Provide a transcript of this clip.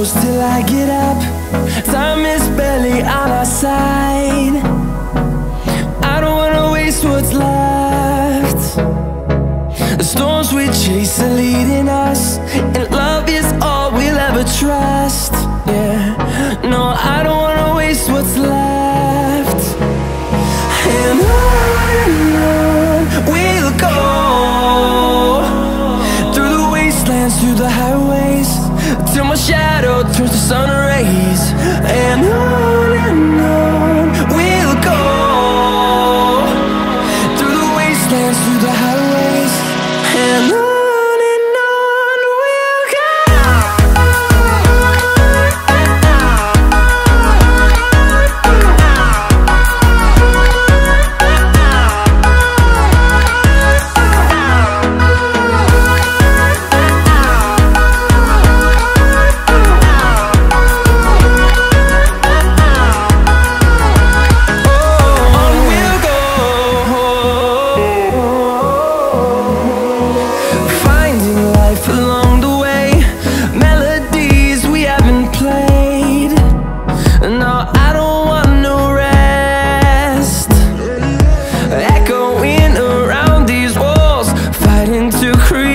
close till I get up. Time is barely on our side. I don't wanna waste what's left. The storms we chase are leading us, and love is all we'll ever trust. Yeah, no, I don't wanna waste what's left. And on we'll go, through the wastelands, through the highways, till my shadow turns to sun rays. And on we'll go, through the wastelands, through the highways, and on we'll go. To create